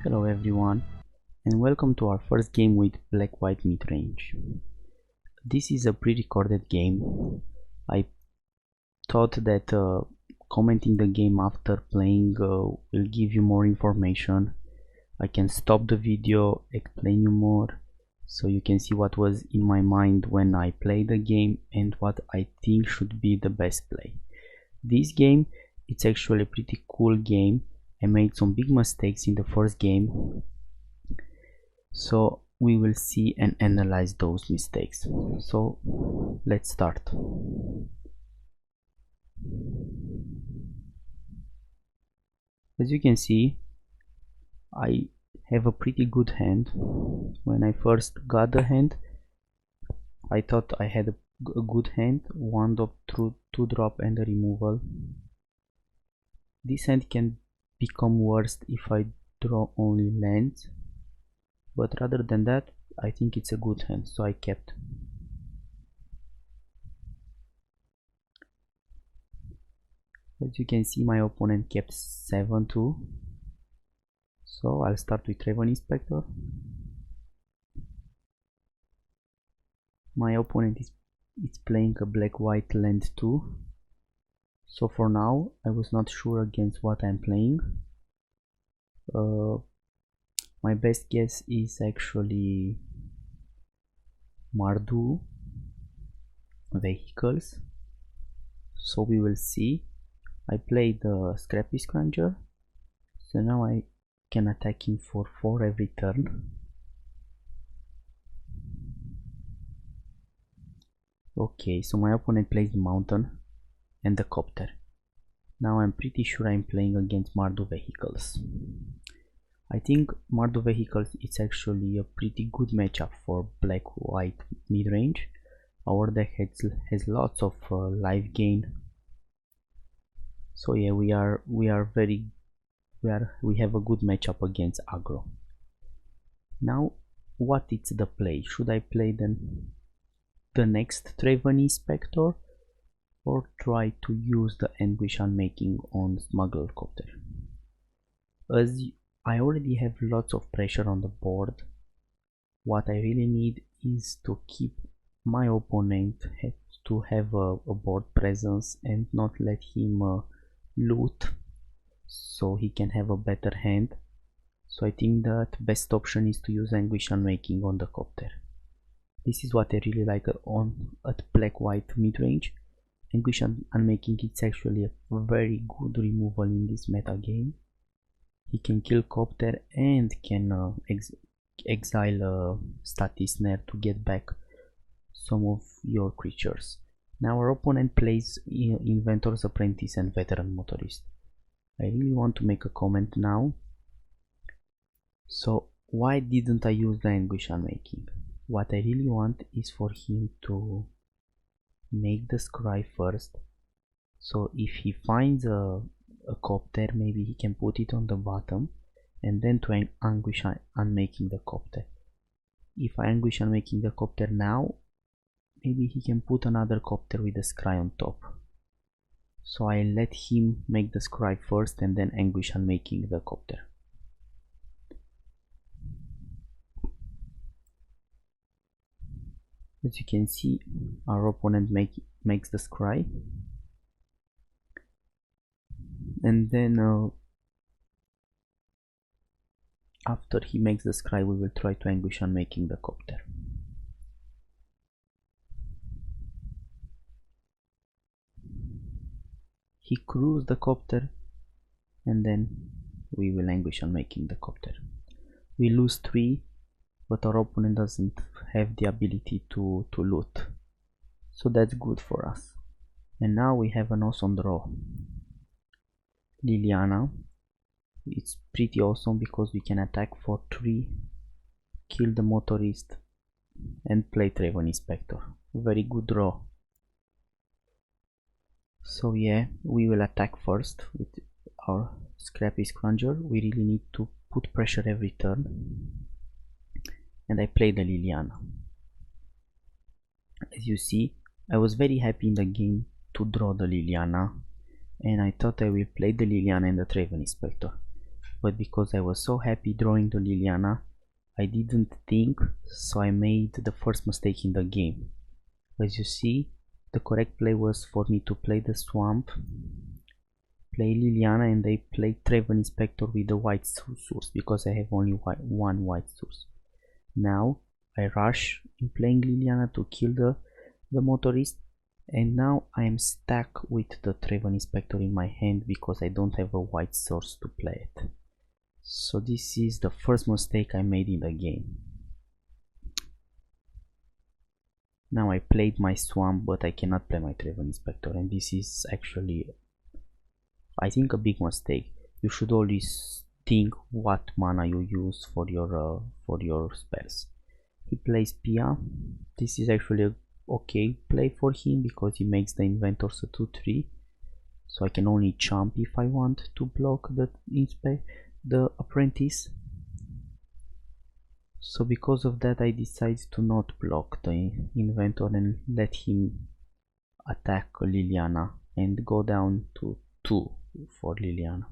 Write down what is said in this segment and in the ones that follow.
Hello everyone, and welcome to our first game with Black-White Midrange. This is a pre-recorded game. I thought that commenting the game after playing will give you more information. I can stop the video, explain you more, so you can see what was in my mind when I played the game and what I think should be the best play. This game, it's actually a pretty cool game. I made some big mistakes in the first game, so we will see and analyze those mistakes. So let's start. As you can see, I have a pretty good hand. When I first got the hand, I thought I had a good hand, 1 drop, 2 drop and a removal. This hand can become worse if I draw only lands, but rather than that I think it's a good hand, so I kept. As you can see, my opponent kept 7 too, so I'll start with Raven Inspector. My opponent is playing a black-white land too, so for now I was not sure against what I'm playing. My best guess is actually Mardu vehicles, so we will see. I played the Scrappy Scrounger, so now I can attack him for 4 every turn. Okay, so my opponent plays the Mountain and the Copter. Now I'm pretty sure I'm playing against Mardu vehicles. I think Mardu vehicles is actually a pretty good matchup for black-white midrange. Our deck has lots of life gain. So yeah, we have a good matchup against aggro. Now, what is the play? Should I play the next Raven Inspector, or try to use the Anguish Unmaking on Smuggler Copter? As I already have lots of pressure on the board, what I really need is to keep my opponent to have a board presence and not let him loot, so he can have a better hand. So I think that best option is to use Anguish Unmaking on the Copter. This is what I really like at black-white midrange. Anguish Unmaking is actually a very good removal in this meta game. He can kill Copter and can exile Static Snare to get back some of your creatures. Now our opponent plays Inventor's Apprentice and Veteran Motorist. I really want to make a comment now. So why didn't I use the Anguish Unmaking? What I really want is for him to make the Scry first, so if he finds a Copter, maybe he can put it on the bottom and then to Anguish Unmaking the Copter. If I Anguish Unmaking the Copter now, maybe he can put another Copter with a Scry on top. So I let him make the Scry first and then Anguish Unmaking the Copter. As you can see, our opponent makes the Scry, and then after he makes the Scry, we will try to Anguish Unmaking the Copter. He crews the Copter, and then we will Anguish Unmaking the Copter. We lose 3, but our opponent doesn't have the ability to loot, so that's good for us. And now we have an awesome draw. Liliana. It's pretty awesome because we can attack for 3, kill the Motorist and play Raven Inspector. Very good draw. So yeah, we will attack first with our Scrappy Scrounger. We really need to put pressure every turn, and I play the Liliana. As you see, I was very happy in the game to draw the Liliana, and I thought I will play the Liliana and the Raven Inspector. but because I was so happy drawing the Liliana, I didn't think, so I made the first mistake in the game. As you see, the correct play was for me to play the swamp, play Liliana, and they play Traven Inspector with the white source because I have only one white source. Now I rush in playing Liliana to kill the motorist, and now I am stuck with the Traven Inspector in my hand because I don't have a white source to play it. So this is the first mistake I made in the game. Now I played my swamp, but I cannot play my Traven Inspector, and this is actually, I think, a big mistake. You should always think what mana you use for your spells. He plays Pia. This is actually a okay play for him because he makes the inventors a 2-3, so I can only jump if I want to block the apprentice. So because of that I decide to not block the inventor and let him attack Liliana and go down to 2 for Liliana.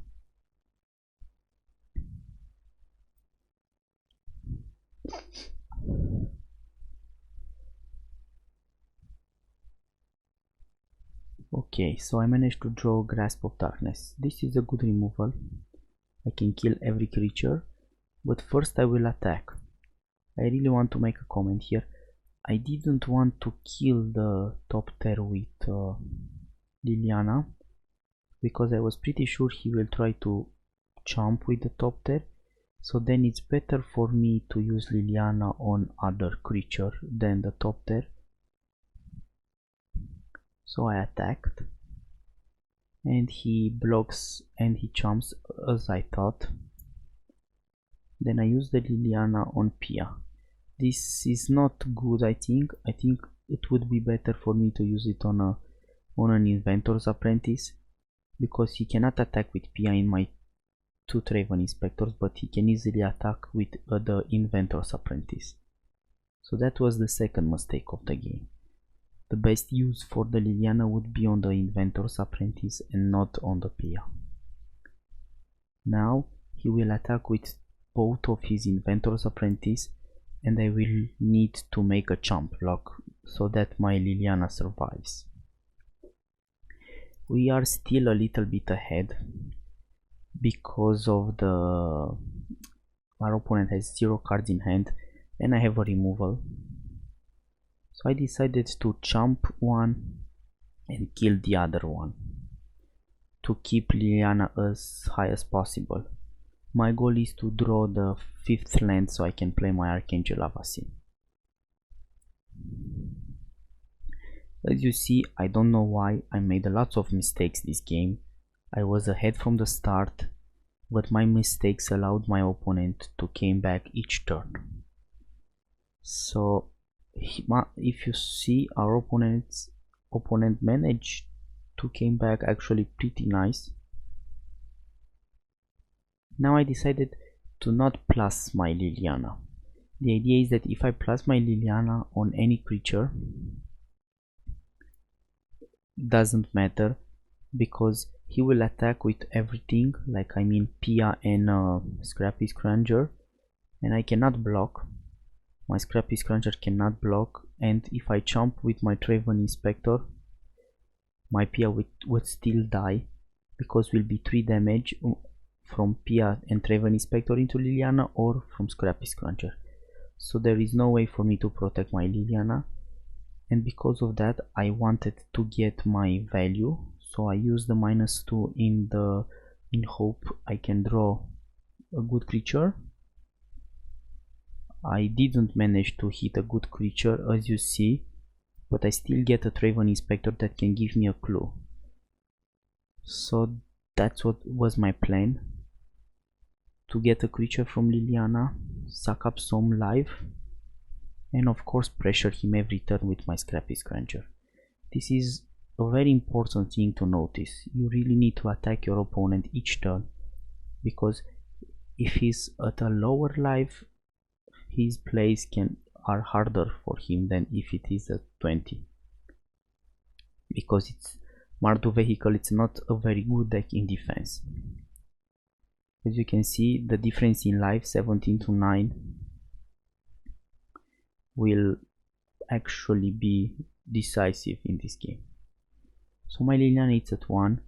Okay, so I managed to draw Grasp of Darkness. This is a good removal. I can kill every creature, but first I will attack. I really want to make a comment here. I didn't want to kill the top tier with Liliana because I was pretty sure he will try to jump with the top tier, so then it's better for me to use Liliana on other creature than the top tier. So I attacked and he blocks and he jumps as I thought. Then I use the Liliana on Pia. This is not good. I think it would be better for me to use it on an Inventor's Apprentice, because he cannot attack with Pia in my 2 Traven Inspectors, but he can easily attack with the Inventor's Apprentice. So that was the second mistake of the game. The best use for the Liliana would be on the Inventor's Apprentice and not on the Pia. Now he will attack with both of his Inventor's Apprentice, and I will need to make a jump block so that my Liliana survives. We are still a little bit ahead because of our opponent has 0 cards in hand and I have a removal. So I decided to jump one and kill the other one to keep Liliana as high as possible. My goal is to draw the 5th land so I can play my Archangel Avacyn. As you see, I don't know why I made lots of mistakes this game. I was ahead from the start, but my mistakes allowed my opponent to came back each turn. So if you see, our opponent managed to came back actually pretty nice. Now I decided to not plus my Liliana. The idea is that if I plus my Liliana on any creature, doesn't matter, because he will attack with everything, like I mean Pia and Scrappy Scrounger, and I cannot block. My Scrappy Scrounger cannot block, and if I jump with my Traven Inspector, my Pia would still die, because will be 3 damage from Pia and Traven Inspector into Liliana or from Scrappy Scrounger. So there is no way for me to protect my Liliana, and because of that I wanted to get my value, so I used the -2 in hope I can draw a good creature. I didn't manage to hit a good creature, as you see, but I still get a Traven Inspector that can give me a clue. So that's what was my plan, to get a creature from Liliana, suck up some life, and of course pressure him every turn with my Scrappy Scrounger. This is a very important thing to notice. You really need to attack your opponent each turn, because if he's at a lower life, his plays are harder for him than if it is at 20, because it's Mardu Vehicle, it's not a very good deck in defense. As you can see, the difference in life, 17 to 9, will actually be decisive in this game. So my Liliana is at 1.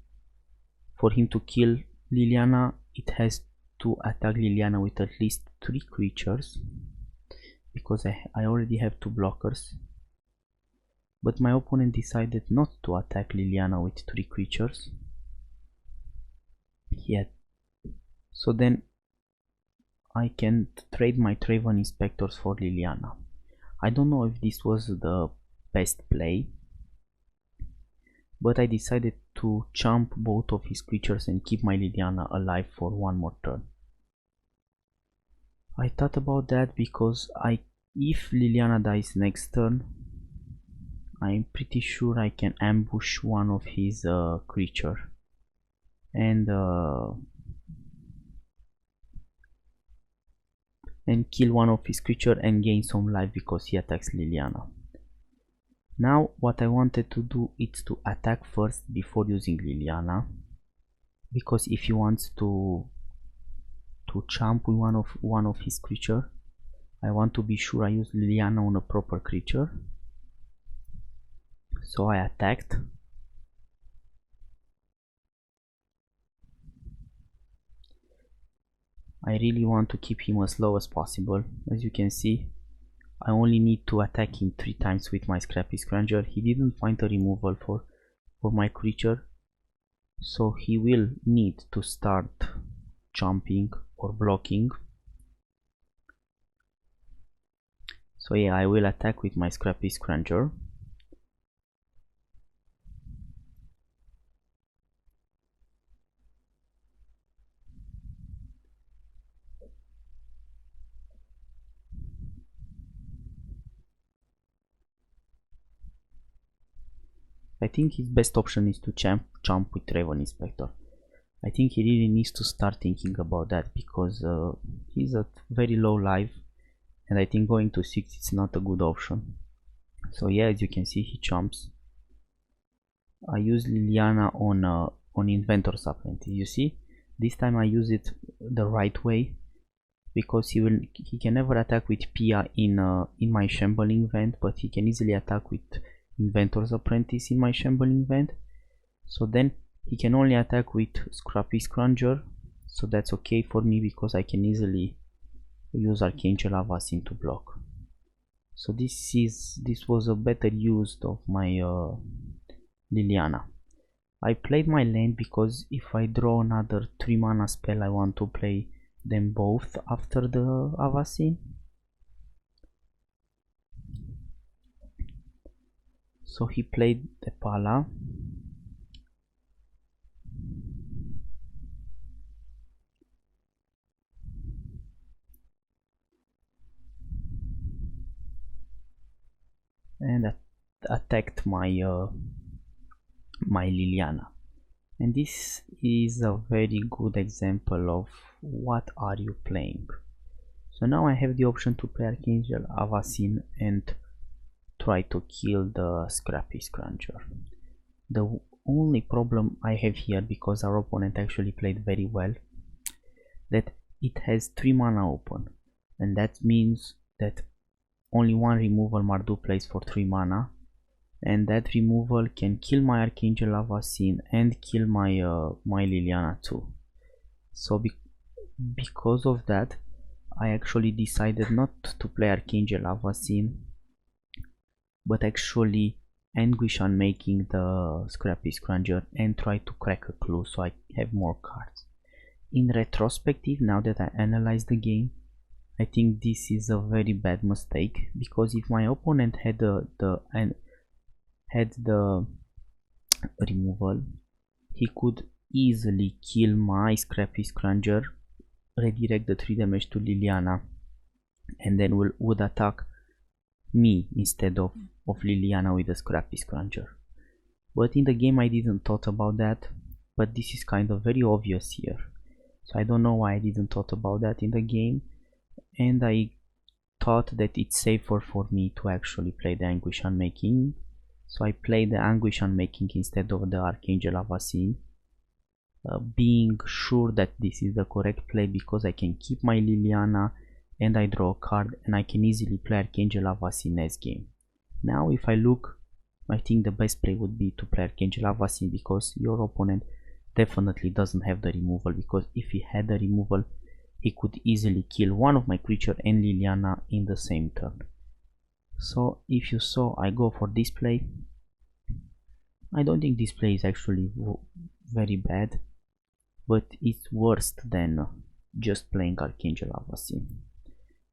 For him to kill Liliana, it has to attack Liliana with at least 3 creatures, because I already have 2 blockers. But my opponent decided not to attack Liliana with 3 creatures yet. So then I can trade my Traven Inspectors for Liliana. I don't know if this was the best play, but I decided to chump both of his creatures and keep my Liliana alive for one more turn. I thought about that because if Liliana dies next turn, I'm pretty sure I can ambush one of his creature and kill one of his creature and gain some life because he attacks Liliana. Now what I wanted to do is to attack first before using Liliana, because if he wants to chump with one of his creature, I want to be sure I use Liliana on a proper creature. So I attacked. I really want to keep him as low as possible. As you can see, I only need to attack him 3 times with my Scrappy Scrounger. He didn't find a removal for my creature, so he will need to start jumping or blocking. So yeah, I will attack with my Scrappy Scrounger. I think his best option is to jump with Traven Inspector. I think he really needs to start thinking about that, because he's at very low life, and I think going to 6 is not a good option. So yeah, as you can see, he jumps. I use Liliana on Inventor's Apprentice. You see, this time I use it the right way, because he can never attack with Pia in my Shambling Vent, but he can easily attack with Inventor's Apprentice in my Shambling Vent. So then he can only attack with Scrappy Scrounger, so that's okay for me because I can easily use Archangel Avacyn to block. So this was a better use of my Liliana. I played my land because if I draw another 3 mana spell, I want to play them both after the Avacyn. So he played the Pala. And attacked my Liliana. And this is a very good example of what are you playing. So now I have the option to play Archangel Avacyn and try to kill the Scrappy Scrounger. The only problem I have here, because our opponent actually played very well, that it has 3 mana open, and that means that only one removal Mardu plays for 3 mana, and that removal can kill my Archangel Avacyn and kill my Liliana too. So because of that, I actually decided not to play Archangel Avacyn, but actually Anguish Unmaking the Scrappy Scrounger and try to crack a clue so I have more cards. In retrospective, now that I analyze the game, I think this is a very bad mistake, because if my opponent had the removal, he could easily kill my Scrappy Scrounger, redirect the 3 damage to Liliana, and then would attack me instead of Liliana with the Scrappy Scrounger. But in the game I didn't thought about that, but this is kind of very obvious here. So I don't know why I didn't thought about that in the game, and I thought that it's safer for me to actually play the Anguish Unmaking. So I played the Anguish Unmaking instead of the Archangel Avacyn. being sure that this is the correct play because I can keep my Liliana and I draw a card and I can easily play Archangel Avacyn next game. Now if I look, I think the best play would be to play Archangel Avacyn because your opponent definitely doesn't have the removal, because if he had the removal he could easily kill one of my creature and Liliana in the same turn. So if you saw, I go for this play. I don't think this play is actually very bad, but it's worse than just playing Archangel Avacyn,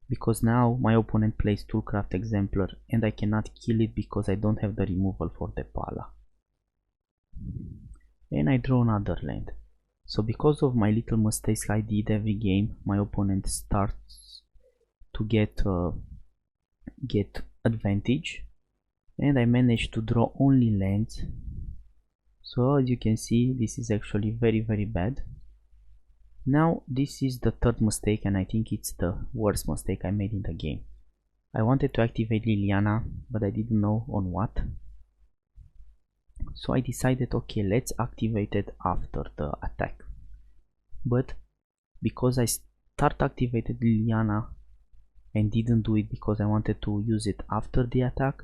because now my opponent plays Toolcraft Exemplar and I cannot kill it because I don't have the removal for the Pala. And I draw another land. So because of my little mistakes I did every game, my opponent starts to get advantage, and I managed to draw only lands. So as you can see, this is actually very bad. Now this is the third mistake, and I think it's the worst mistake I made in the game. I wanted to activate Liliana, but I didn't know on what. So I decided, okay, let's activate it after the attack. But because I activated Liliana and didn't do it because I wanted to use it after the attack,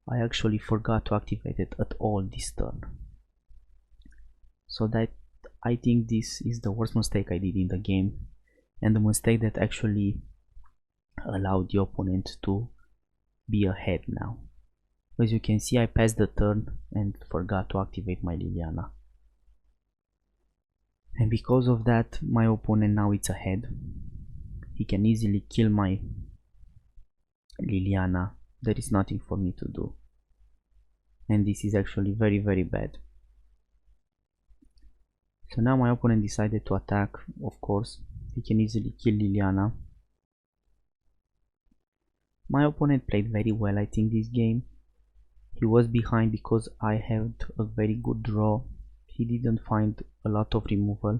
I actually forgot to activate it at all this turn. So that, I think this is the worst mistake I did in the game, and the mistake that actually allowed the opponent to be ahead now. As you can see, I passed the turn and forgot to activate my Liliana. And because of that, my opponent now is ahead. He can easily kill my Liliana. There is nothing for me to do. And this is actually very bad. So now my opponent decided to attack. Of course, he can easily kill Liliana. My opponent played very well, I think, this game. He was behind because I had a very good draw. He didn't find a lot of removal,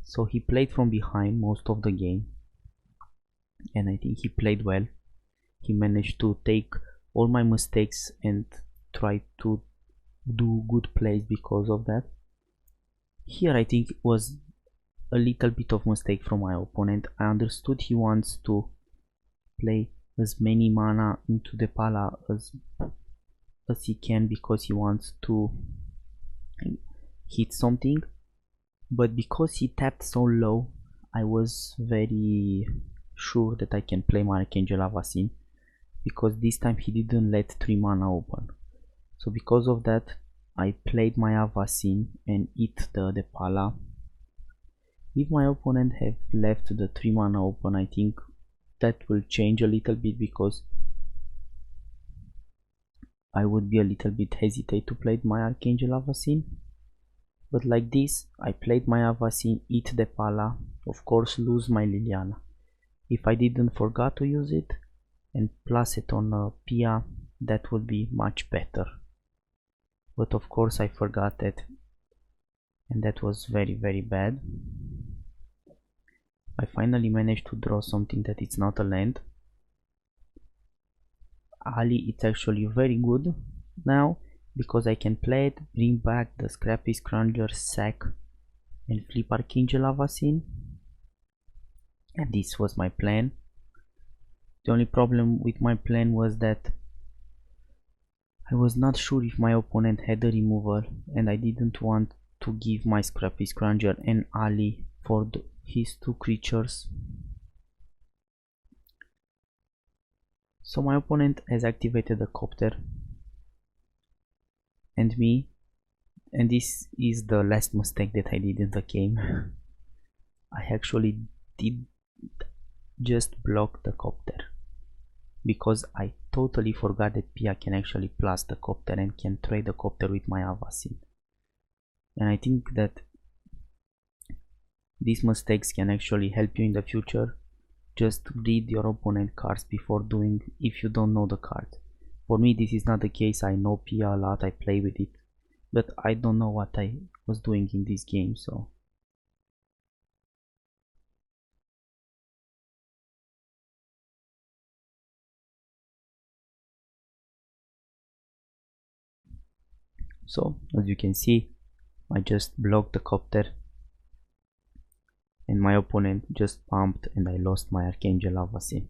so he played from behind most of the game, and I think he played well. He managed to take all my mistakes and try to do good plays because of that. Here I think it was a little bit of mistake from my opponent. I understood he wants to play as many mana into the Pala as he can because he wants to hit something, but because he tapped so low, I was very sure that I can play my Archangel Avacyn, because this time he didn't let 3 mana open. So because of that, I played my Avacyn and hit the Pala. If my opponent have left the 3 mana open, I think that will change a little bit, because I would be a little bit hesitate to play my Archangel Avacyn. But like this, I played my Avacyn, hit the Pala, of course lose my Liliana. If I didn't forget to use it and plus it on Pia, that would be much better. But of course I forgot it, and that was very bad. I finally managed to draw something that it's not a land. Ali, it's actually very good now, because I can play it, bring back the Scrappy Scrounger, sack, and flip Archangel Avacyn. And this was my plan. The only problem with my plan was that I was not sure if my opponent had a removal, and I didn't want to give my Scrappy Scrounger and Ali for his 2 creatures. So my opponent has activated a copter and me, and this is the last mistake that I did in the game. I actually did just block the copter, because I totally forgot that Pia can actually plus the copter and can trade the copter with my Avacyn. And I think that these mistakes can actually help you in the future. Just read your opponent cards before doing, if you don't know the card. For me this is not the case. I know Pia a lot, I play with it, but I don't know what I was doing in this game. So as you can see, I just blocked the copter and my opponent just pumped and I lost my Archangel Avacyn.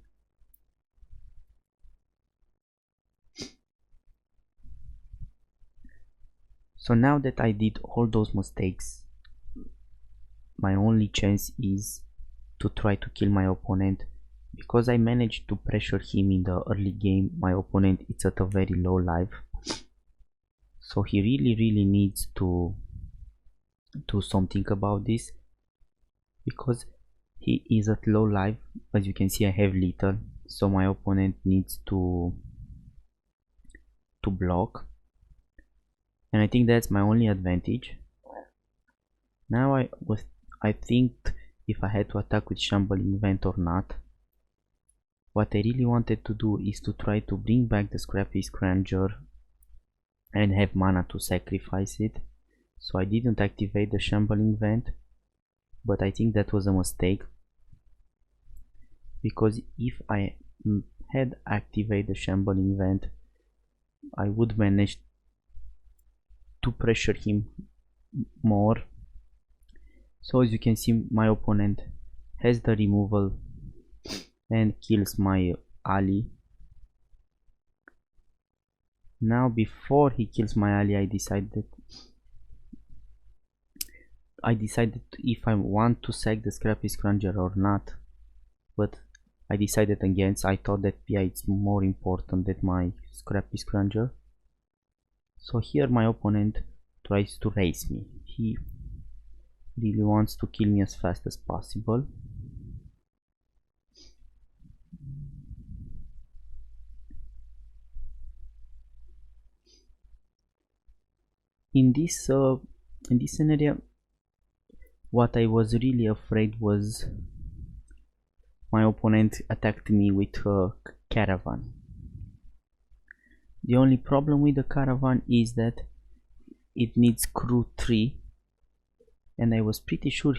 So now that I did all those mistakes, my only chance is to try to kill my opponent. Because I managed to pressure him in the early game, my opponent is at a very low life. So he really needs to do something about this. Because he is at low life, as you can see I have little, so my opponent needs to block. And I think that's my only advantage. Now I think if I had to attack with Shambling Vent or not. What I really wanted to do is to try to bring back the Scrappy Scrounger and have mana to sacrifice it. So I didn't activate the Shambling Vent, but I think that was a mistake. Because if I had activated the Shambling Vent, I would manage to pressure him more. So as you can see, my opponent has the removal and kills my ally. Now before he kills my ally, I decided if I want to sack the Scrappy Scrounger or not, but I decided against. I thought that PI is more important than my Scrappy Scrounger. So here my opponent tries to race me. He really wants to kill me as fast as possible. In this scenario, what I was really afraid was my opponent attacked me with a Caravan. The only problem with the Caravan is that it needs crew 3, and I was pretty sure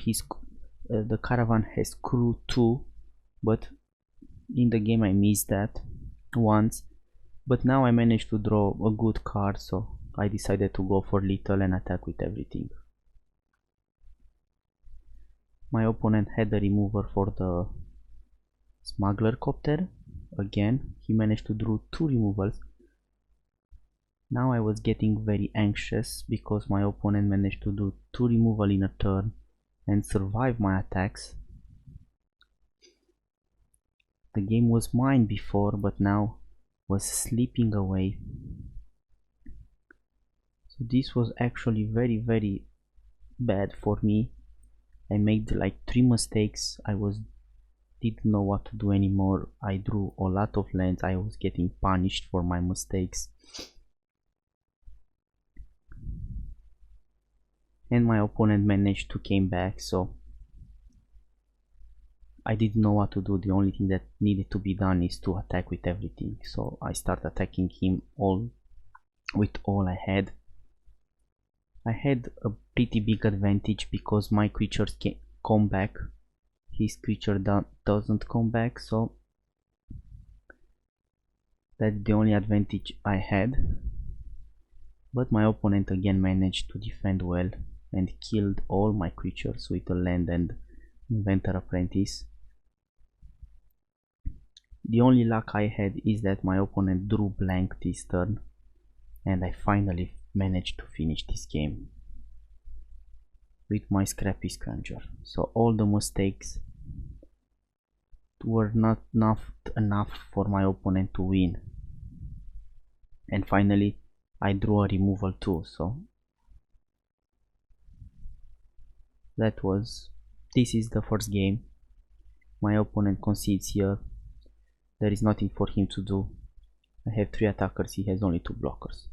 the Caravan has crew 2, but in the game I missed that once. But now I managed to draw a good card, so I decided to go for little and attack with everything. My opponent had a remover for the Smuggler Copter. Again, he managed to draw 2 removals. Now I was getting very anxious because my opponent managed to do 2 removal in a turn and survive my attacks. The game was mine before, but now was slipping away. So this was actually very bad for me. I made like 3 mistakes. Didn't know what to do anymore. I drew a lot of lands. I was getting punished for my mistakes. And my opponent managed to came back, so I didn't know what to do. The only thing that needed to be done is to attack with everything. So I started attacking him with all I had. I had a pretty big advantage because my creatures can come back. His creature doesn't come back, so that's the only advantage I had. But my opponent again managed to defend well and killed all my creatures with a land and Inventor Apprentice. The only luck I had is that my opponent drew blank this turn, and I finally managed to finish this game with my Scrappy Scrounger. So all the mistakes were not enough for my opponent to win, and finally I drew a removal too. So this is the first game. My opponent concedes here. There is nothing for him to do. I have 3 attackers, he has only 2 blockers.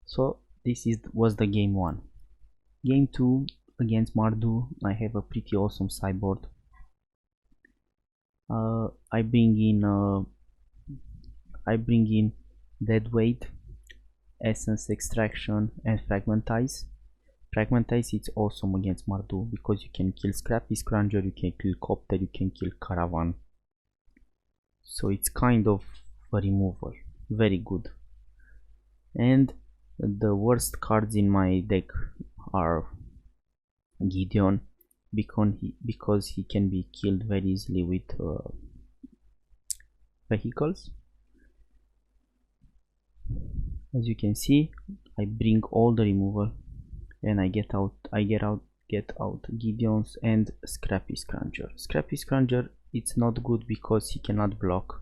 So this was the game 1. Game 2 against Mardu, I have a pretty awesome sideboard. I bring in Deadweight, Essence Extraction and Fragmentize. Fragmentize is awesome against Mardu because you can kill Scrappy Scrounger, you can kill Copter, you can kill Caravan. So it's kind of a removal, very good. And the worst cards in my deck are Gideon because he can be killed very easily with vehicles. As you can see, I bring all the removal and I get out Gideon's and Scrappy Scrounger. Scrappy Scrounger, it's not good because he cannot block,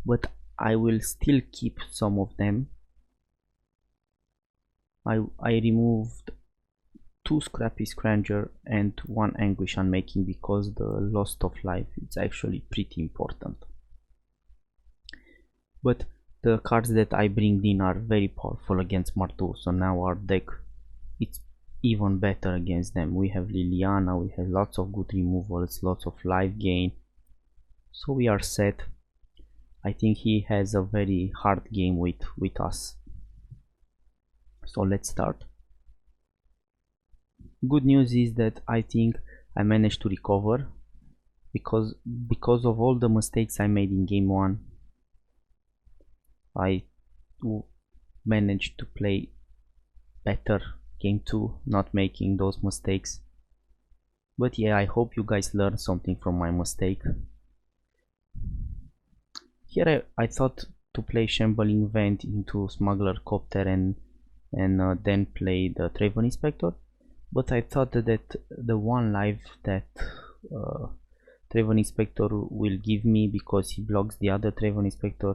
but I will still keep some of them. I removed 2 Scrappy Scrounger and 1 Anguish Unmaking because the loss of life is actually pretty important. But the cards that I bring in are very powerful against Mardu, so now our deck it's even better against them. We have Liliana, we have lots of good removals, lots of life gain, so we are set. I think he has a very hard game with us. So let's start. Good news is that I think I managed to recover because of all the mistakes I made in game 1. I managed to play better game 2, not making those mistakes. But yeah, I hope you guys learned something from my mistake. Here I thought to play Shambling Vent into Smuggler Copter and then play the Traven Inspector, but I thought that the 1 life that Traven Inspector will give me, because he blocks the other Traven Inspector,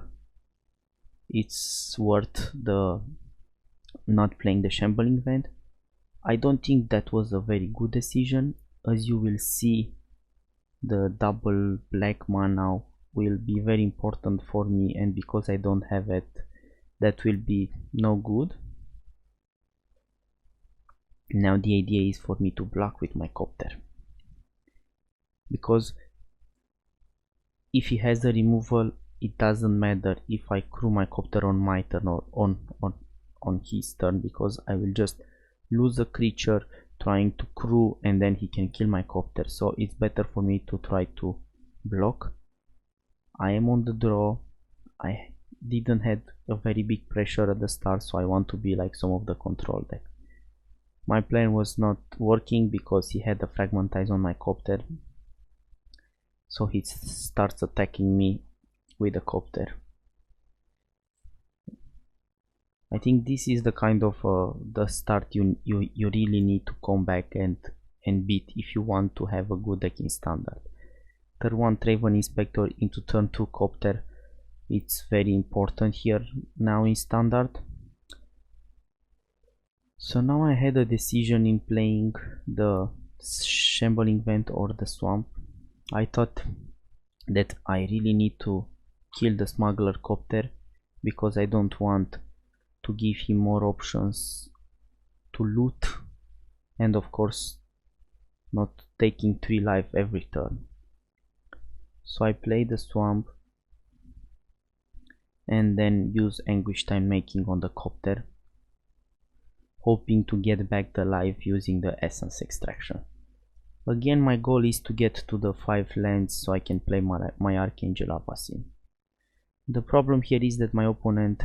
it's worth the not playing the Shambling Vent. I don't think that was a very good decision. As you will see, the double black mana will be very important for me, and because I don't have it, that will be no good. Now the idea is for me to block with my Copter, because if he has the removal, it doesn't matter if I crew my Copter on my turn or on his turn, because I will just lose a creature trying to crew and then he can kill my Copter. So it's better for me to try to block. I am on the draw. I didn't have a very big pressure at the start, so I want to be like some of the control deck. My plan was not working because he had a Fragmentize on my Copter, so he starts attacking me with a Copter. I think this is the kind of the start you really need to come back and beat if you want to have a good deck in Standard. Turn 1 Traven Inspector into turn 2 Copter, it's very important here now in Standard. So now I had a decision in playing the Shambling Vent or the Swamp. I thought that I really need to kill the Smuggler Copter because I don't want to give him more options to loot, and of course not taking 3 life every turn. So I play the Swamp and then use Anguish Time Making on the Copter, hoping to get back the life using the Essence Extraction. Again, my goal is to get to the 5 lands so I can play my Archangel Avacyn. The problem here is that my opponent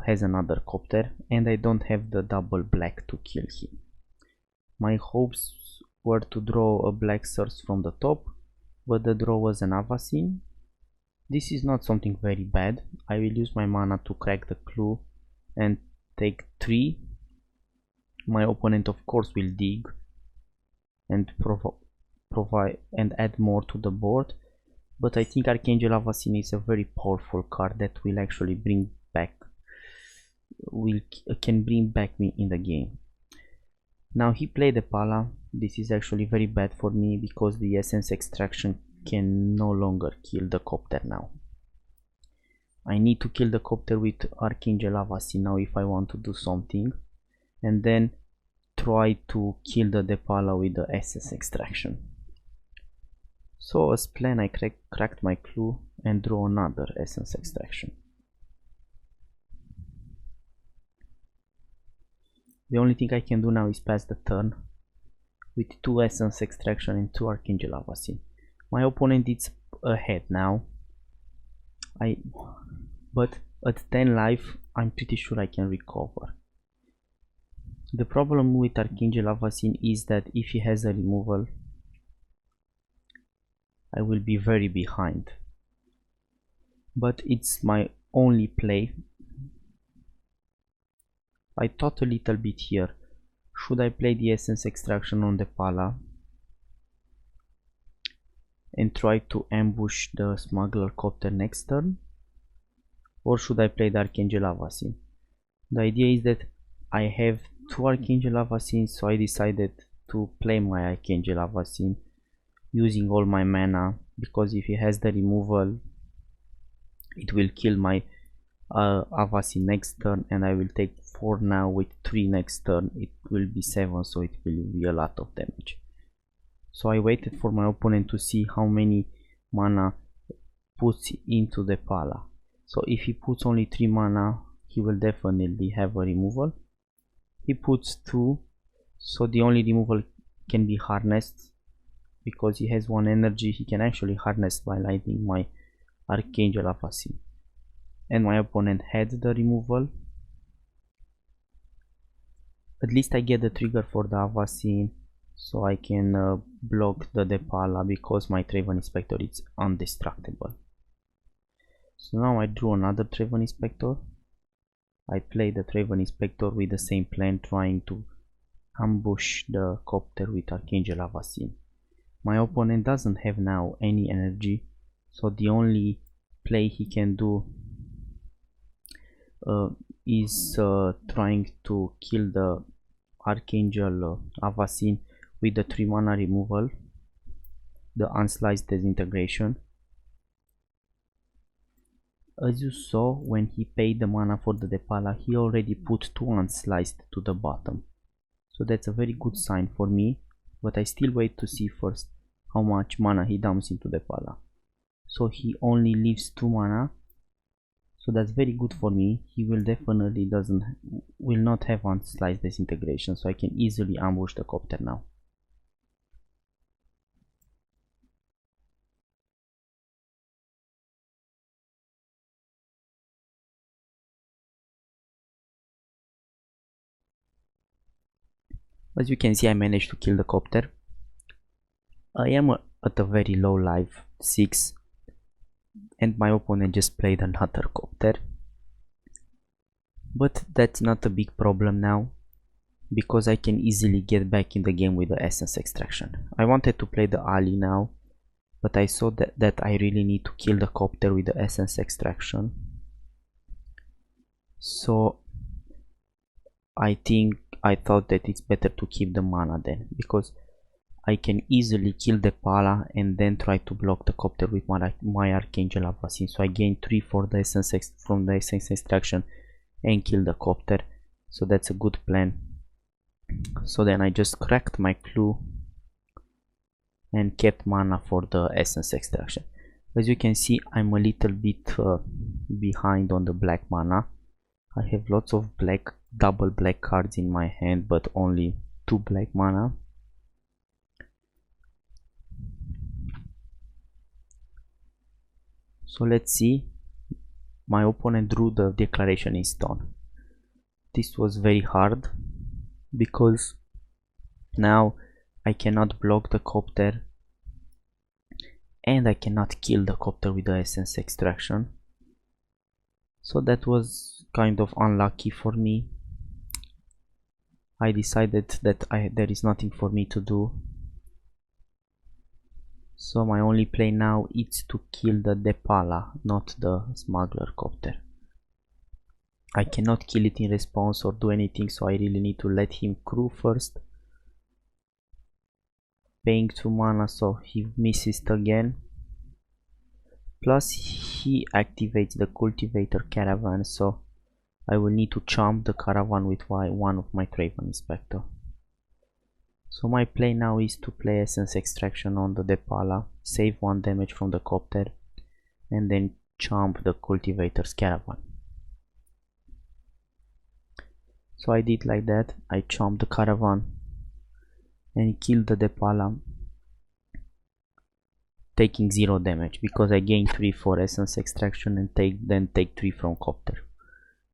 has another Copter and I don't have the double black to kill him. My hopes were to draw a black source from the top, but the draw was an Avacyn. This is not something very bad. I will use my mana to crack the clue and take 3. My opponent of course will dig and provide and add more to the board, but I think Archangel Avacyn is a very powerful card that will actually bring back can bring back me in the game. Now he played the Pala. This is actually very bad for me because the Essence Extraction can no longer kill the Copter now. I need to kill the Copter with Archangel Avacyn now if I want to do something, and then try to kill the Depala with the Essence Extraction. So as planned, I cracked my clue and draw another Essence Extraction. The only thing I can do now is pass the turn with 2 Essence Extraction and 2 Archangel Avacyn. My opponent is ahead now, but at 10 life I'm pretty sure I can recover. The problem with Archangel Avacyn is that if he has a removal, I will be very behind. But it's my only play. I thought a little bit here. Should I play the Essence Extraction on the Pala and try to ambush the Smuggler Copter next turn? Or should I play the Archangel Avacyn? The idea is that I have two Archangel Avacyns, so I decided to play my Archangel Avacyn using all my mana, because if he has the removal, it will kill my Avacyn next turn, and I will take 4 now with 3 next turn. It will be 7, so it will be a lot of damage. So I waited for my opponent to see how many mana puts into the Pala. So if he puts only 3 mana, he will definitely have a removal. He puts 2, so the only removal can be harnessed. Because he has 1 energy, he can actually harness by lighting my Archangel Avacyn. And my opponent had the removal. At least I get the trigger for the Avacyn, so I can block the Depala, because my Traven Inspector is indestructible. So now I drew another Traven Inspector. I play the Traven Inspector with the same plan, trying to ambush the Copter with Archangel Avacyn. My opponent doesn't have now any energy, so the only play he can do is trying to kill the Archangel Avacyn with the 3 mana removal, the Unsliced Disintegration. As you saw, when he paid the mana for the Depala, he already put 2 Unsliced to the bottom. So that's a very good sign for me, but I still wait to see first how much mana he dumps into the Depala. So he only leaves 2 mana, so that's very good for me. He will definitely will not have Unsliced Disintegration, so I can easily ambush the Copter now. As you can see, I managed to kill the Copter. I am at a very low life, 6, and my opponent just played another Copter. But that's not a big problem now, because I can easily get back in the game with the Essence Extraction. I wanted to play the Ali now, but I saw that I really need to kill the Copter with the Essence Extraction. So I thought that it's better to keep the mana then, because I can easily kill the Pala and then try to block the Copter with my Archangel Avacyn. So I gain 3 for the from the Essence Extraction and kill the Copter. So that's a good plan. So then I just cracked my clue and kept mana for the Essence Extraction. As you can see, I'm a little bit behind on the black mana. I have lots of double black cards in my hand, but only 2 black mana. So let's see. My opponent drew the Declaration in Stone. This was very hard, because now I cannot block the Copter and I cannot kill the Copter with the Essence Extraction. So that was kind of unlucky for me. I decided that there is nothing for me to do. So my only play now is to kill the Depala, not the Smuggler Copter. I cannot kill it in response or do anything, so I really need to let him crew first. Paying 2 mana, so he misses it again. Plus he activates the Cultivator Caravan, so I will need to chomp the Caravan with one of my Traven Inspector. So my play now is to play Essence Extraction on the Depala, save 1 damage from the Copter, and then chomp the Cultivator's Caravan. So I did like that. I chomped the Caravan and killed the Depala, taking 0 damage, because I gained 3 for Essence Extraction and then take 3 from Copter.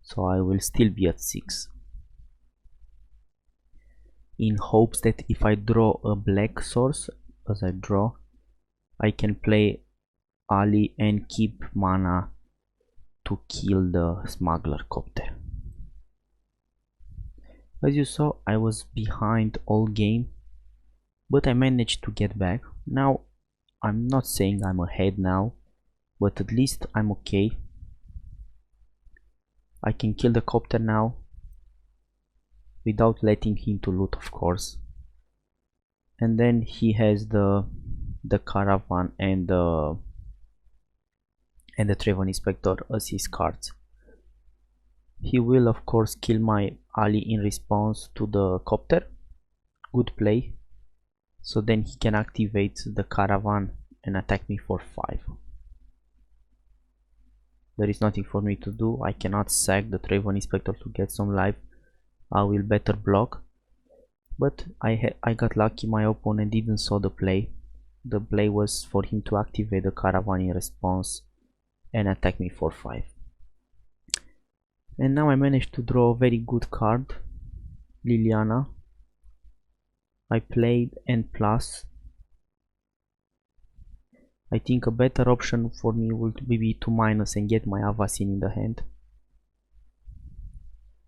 So I will still be at 6. in hopes that if I draw a black source, as I draw, I can play Ali and keep mana to kill the smuggler copter. As you saw, I was behind all game, but I managed to get back. Now, I'm not saying I'm ahead now, but at least I'm okay. I can kill the copter now without letting him to loot, of course. And then he has the caravan and the Travel Inspector as his cards. He will of course kill my Ali in response to the copter. Good play. So then he can activate the caravan and attack me for 5. There is nothing for me to do. I cannot sack the Travel Inspector to get some life. I will better block. But I got lucky, my opponent didn't saw the play. The play was for him to activate the caravan in response and attack me for 5. And now I managed to draw a very good card, Liliana. I played N+. I think a better option for me would be to minus and get my Avacyn in the hand.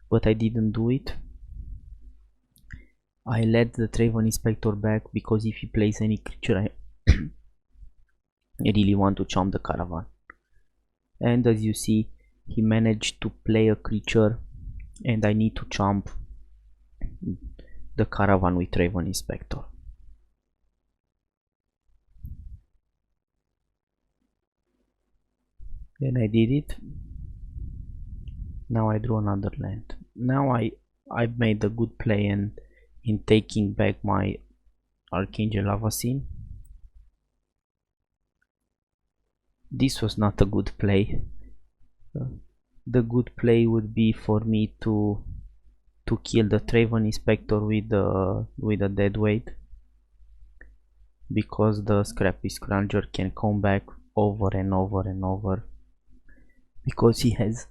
But I didn't do it. I let the Travel Inspector back because if he plays any creature I really want to chomp the caravan. And as you see, he managed to play a creature and I need to chomp the caravan with Travel Inspector. Then I did it. Now I drew another land. Now I made a good play and in taking back my Archangel Avacyn. This was not a good play. The good play would be for me to kill the Travel Inspector with a dead weight, because the Scrappy Scrounger can come back over and over and over because he has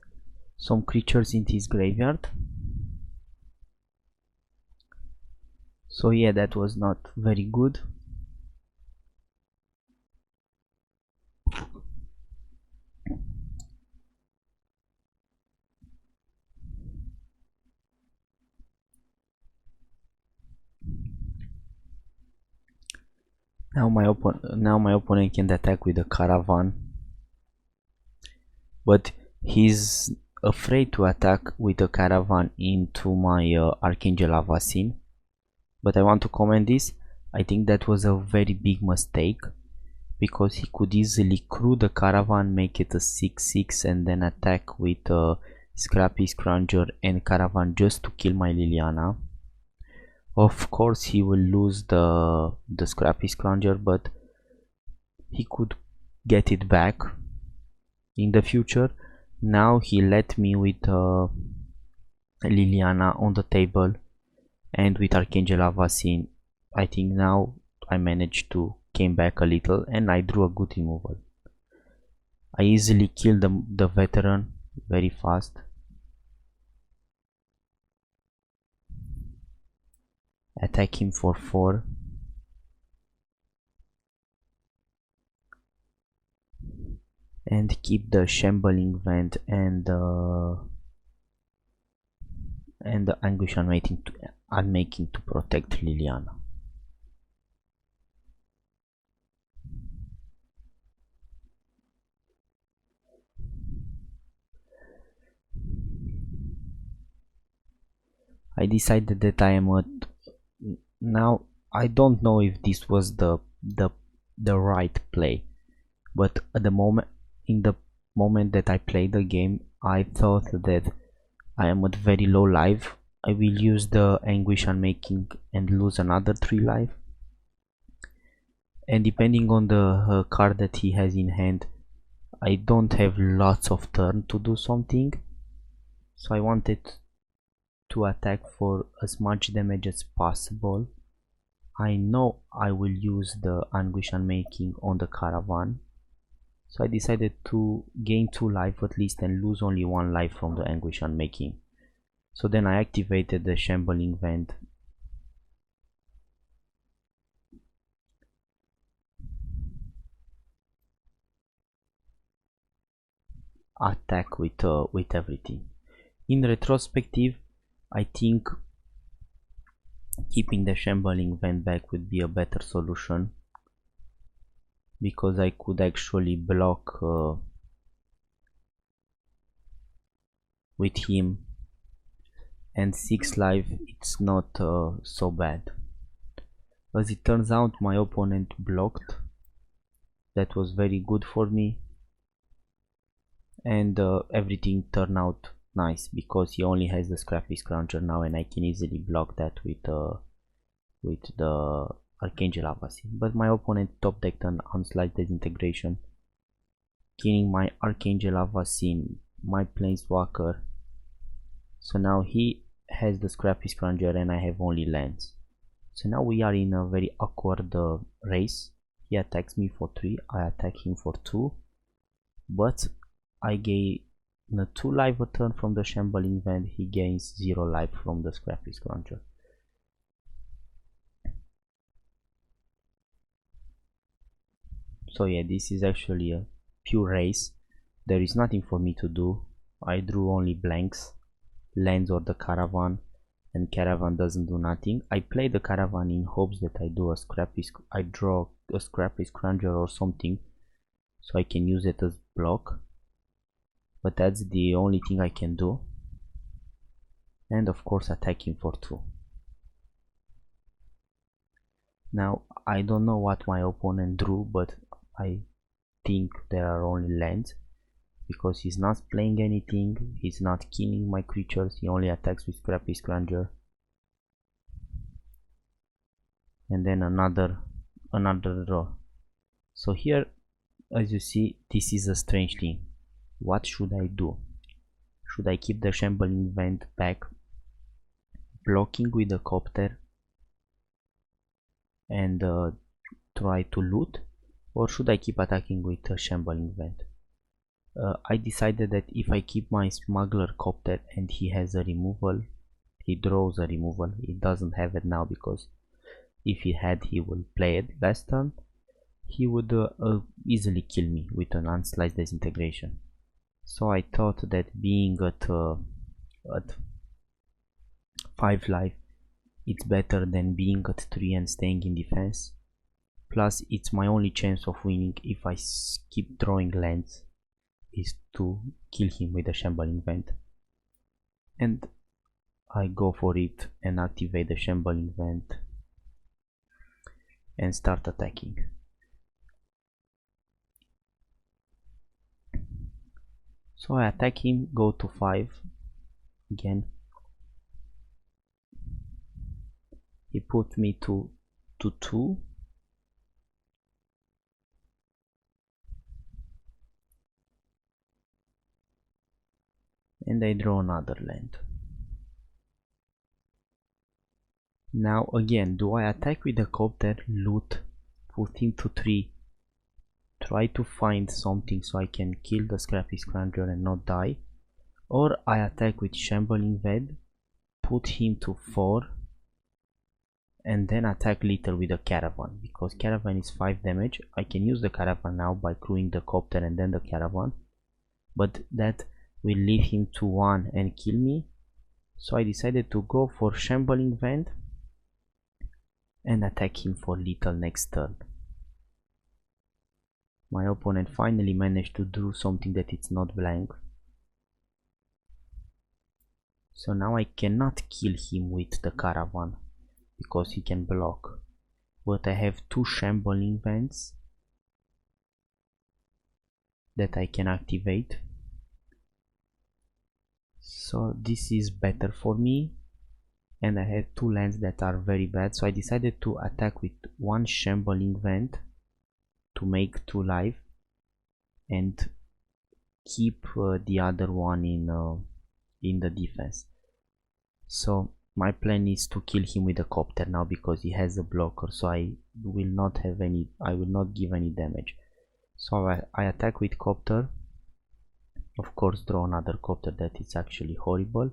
some creatures in his graveyard. So yeah, that was not very good. Now my opponent can attack with a caravan, but he's afraid to attack with a caravan into my Archangel Avacyn. But I want to comment this. I think that was a very big mistake, because he could easily crew the caravan, make it a 6/6 and then attack with a Scrappy Scrounger and caravan just to kill my Liliana. Of course he will lose the Scrappy Scrounger, but he could get it back in the future. Now he let me with Liliana on the table and with Archangel Avacyn. I think now I managed to came back a little and I drew a good removal. I easily killed the veteran very fast. Attack him for 4. And keep the Shambling Vent and the Anguish Unmaking to protect Liliana. I decided that I am now I don't know if this was the right play, but at the moment, in the moment that I played the game, I thought that I am at very low life. I will use the Anguish Unmaking and lose another 3 life, and depending on the card that he has in hand, I don't have lots of turn to do something, so I wanted to attack for as much damage as possible. I know I will use the Anguish Unmaking on the caravan, so I decided to gain 2 life at least and lose only 1 life from the Anguish Unmaking. So then I activated the Shambling Vent attack with everything. In retrospective, I think keeping the shambling vent back would be a better solution, because I could actually block with him, and 6 life, it's not so bad. As it turns out, my opponent blocked. That was very good for me, and everything turned out nice because he only has the Scrappy Scrounger now, and I can easily block that with the Archangel Avacyn. But my opponent top decked an Unslide Disintegration, killing my Archangel Avacyn, my Planeswalker. So now he has the Scrappy Scrounger and I have only lands. So now we are in a very awkward race. He attacks me for 3, I attack him for 2, but I gain a 2 life a turn from the Shambling Vent, he gains 0 life from the Scrappy Scrounger. So yeah, this is actually a pure race. There is nothing for me to do. I drew only blanks, lands or the Caravan, and Caravan doesn't do nothing. I play the Caravan in hopes that I draw a Scrappy Scrounger or something, so I can use it as block. But that's the only thing I can do. And of course attacking for 2. Now I don't know what my opponent drew, but I think there are only lands, because he's not playing anything, he's not killing my creatures, he only attacks with Scrappy Scrounger. And then another draw. So here, as you see, this is a strange thing. What should I do? Should I keep the Shambling Vent back, blocking with the Copter, and try to loot, or should I keep attacking with the Shambling Vent? I decided that if I keep my Smuggler Copter and he has a removal, he draws a removal. He doesn't have it now, because if he had, he would play it last turn. He would easily kill me with an Unslide Disintegration. So I thought that being at 5 life, it's better than being at 3 and staying in defense. Plus it's my only chance of winning if I keep drawing lands, is to kill him with a Shambling Vent. And I go for it and activate the Shambling Vent and start attacking. So I attack him, go to 5 again. He put me to 2. And I draw another land. Now again, do I attack with the Copter, loot, put him to 3, try to find something so I can kill the Scrappy Scrounger and not die, or I attack with Shambling Vent, put him to 4, and then attack little with the Caravan, because Caravan is 5 damage. I can use the Caravan now by crewing the Copter and then the Caravan, but that will leave him to 1 and kill me. So I decided to go for Shambling Vent and attack him for little next turn. My opponent finally managed to do something that it's not blank. So now I cannot kill him with the Caravan, because he can block. But I have 2 Shambling Vents that I can activate. So this is better for me. And I have 2 lands that are very bad. So I decided to attack with 1 Shambling Vent to make 2 life and keep the other one in the defense. So my plan is to kill him with a Copter now, because he has a blocker, so I will not give any damage. So I attack with Copter, of course draw another Copter that is actually horrible,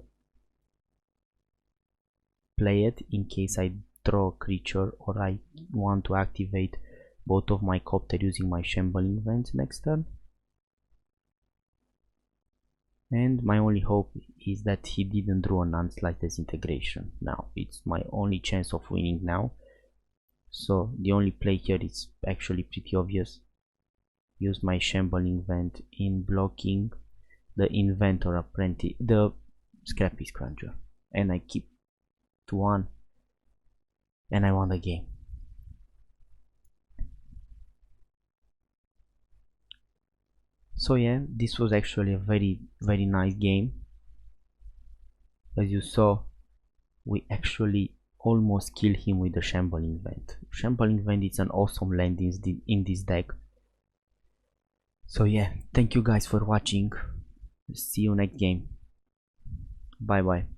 play it in case I draw a creature or I want to activate both of my Copter using my Shambling Vents next turn. And my only hope is that he didn't draw an Landslide Disintegration. Now it's my only chance of winning now. So the only play here is actually pretty obvious. Use my Shambling Vent in blocking the Inventor Apprentice, the Scrappy Scrounger, and I keep to 1 and I won the game. So yeah, this was actually a very nice game. As you saw, we actually almost killed him with the Shambling Vent. Shambling Vent is an awesome land in this deck. So yeah, thank you guys for watching. See you next game. Bye bye.